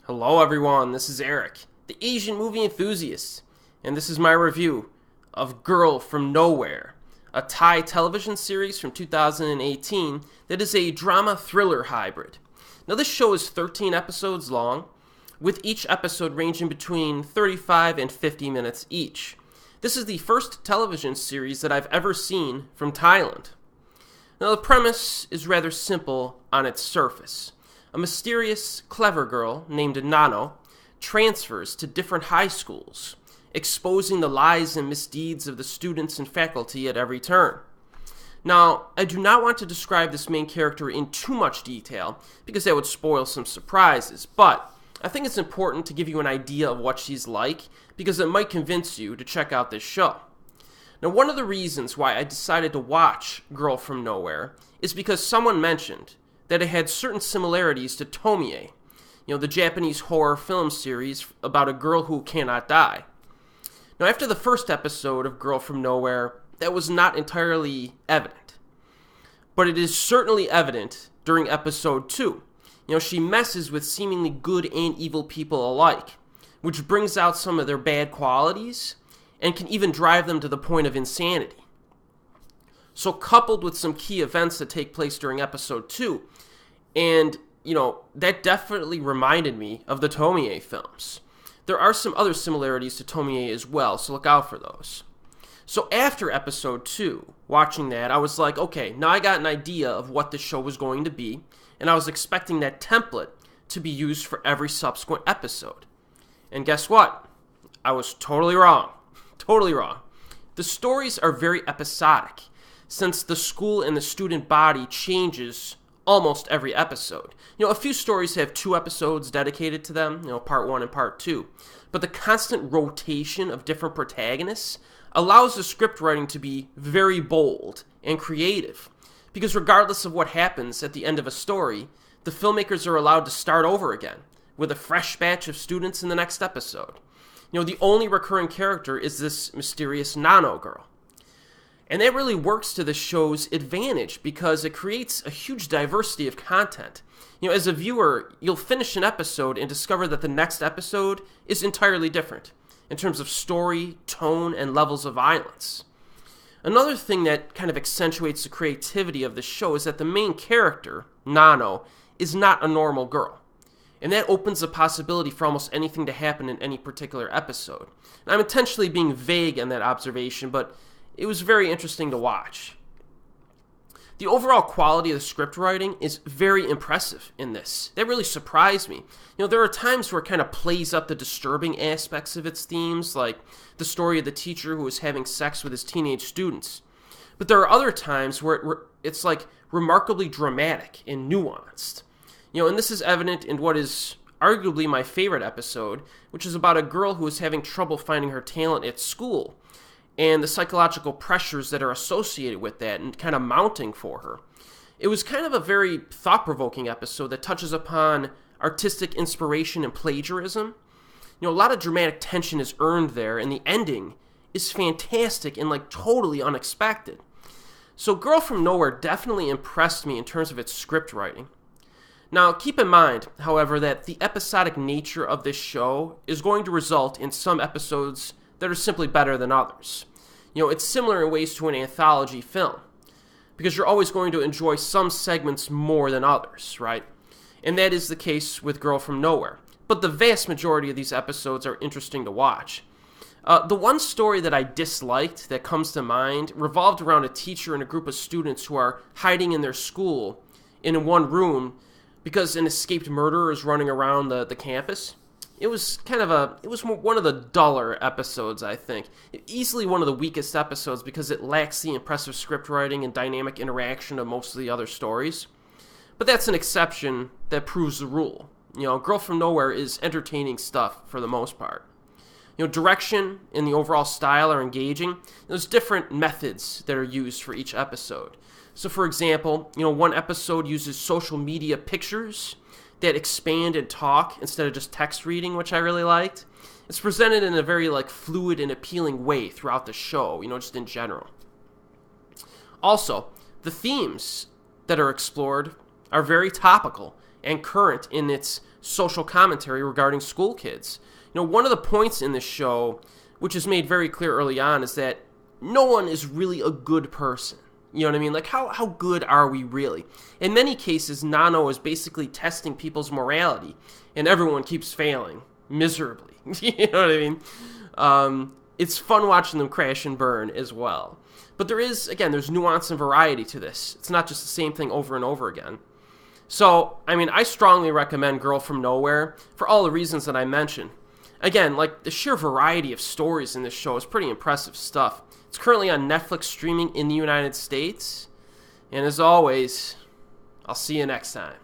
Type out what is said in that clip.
Hello everyone, this is Erik, the Asian movie enthusiast, and this is my review of Girl from Nowhere, a Thai television series from 2018 that is a drama-thriller hybrid. Now this show is 13 episodes long, with each episode ranging between 35 and 50 minutes each. This is the first television series that I've ever seen from Thailand. Now the premise is rather simple on its surface. A mysterious, clever girl named Nanno transfers to different high schools, exposing the lies and misdeeds of the students and faculty at every turn. Now, I do not want to describe this main character in too much detail, because that would spoil some surprises, but I think it's important to give you an idea of what she's like, because it might convince you to check out this show. Now, one of the reasons why I decided to watch Girl from Nowhere is because someone mentioned that it had certain similarities to Tomie, the Japanese horror film series about a girl who cannot die. Now, after the first episode of Girl from Nowhere, that was not entirely evident. But it is certainly evident during episode 2. She messes with seemingly good and evil people alike, which brings out some of their bad qualities and can even drive them to the point of insanity. So coupled with some key events that take place during episode 2, and, that definitely reminded me of the Tomie films. There are some other similarities to Tomie as well, so look out for those. So after episode 2, watching that, I was like, okay, now I got an idea of what the show was going to be, and I was expecting that template to be used for every subsequent episode. And guess what? I was totally wrong. Totally wrong. The stories are very episodic, since the school and the student body changes almost every episode. A few stories have 2 episodes dedicated to them, part 1 and part 2. But the constant rotation of different protagonists allows the script writing to be very bold and creative. Because regardless of what happens at the end of a story, the filmmakers are allowed to start over again with a fresh batch of students in the next episode. The only recurring character is this mysterious Nanno girl. And that really works to the show's advantage because it creates a huge diversity of content. As a viewer, you'll finish an episode and discover that the next episode is entirely different in terms of story, tone, and levels of violence. Another thing that kind of accentuates the creativity of the show is that the main character, Nanno, is not a normal girl. And that opens the possibility for almost anything to happen in any particular episode. And I'm intentionally being vague in that observation, but it was very interesting to watch. The overall quality of the script writing is very impressive in this. That really surprised me. There are times where it kind of plays up the disturbing aspects of its themes, like the story of the teacher who is having sex with his teenage students. But there are other times where it's like remarkably dramatic and nuanced. And this is evident in what is arguably my favorite episode, which is about a girl who is having trouble finding her talent at school, and the psychological pressures that are associated with that and kind of mounting for her. It was kind of a very thought-provoking episode that touches upon artistic inspiration and plagiarism. A lot of dramatic tension is earned there, and the ending is fantastic and totally unexpected. So Girl from Nowhere definitely impressed me in terms of its script writing. Now, keep in mind, however, that the episodic nature of this show is going to result in some episodes that are simply better than others. It's similar in ways to an anthology film, because you're always going to enjoy some segments more than others, right? And that is the case with Girl from Nowhere. But the vast majority of these episodes are interesting to watch. The one story that I disliked that comes to mind revolved around a teacher and a group of students who are hiding in their school in one room because an escaped murderer is running around the campus. It was one of the duller episodes, I think. Easily one of the weakest episodes because it lacks the impressive script writing and dynamic interaction of most of the other stories. But that's an exception that proves the rule. Girl from Nowhere is entertaining stuff for the most part. Direction and the overall style are engaging. There's different methods that are used for each episode. So for example, one episode uses social media pictures that expand and talk instead of just text reading, which I really liked. It's presented in a very fluid and appealing way throughout the show, just in general. Also, the themes that are explored are very topical and current in its social commentary regarding school kids. One of the points in this show, which is made very clear early on, is that no one is really a good person. You know what I mean? Like, how good are we really? In many cases, Nanno is basically testing people's morality, and everyone keeps failing miserably. You know what I mean? It's fun watching them crash and burn as well. But there's nuance and variety to this. It's not just the same thing over and over again. So, I strongly recommend Girl from Nowhere for all the reasons that I mentioned. Again, like, the sheer variety of stories in this show is pretty impressive stuff. It's currently on Netflix streaming in the United States. And as always, I'll see you next time.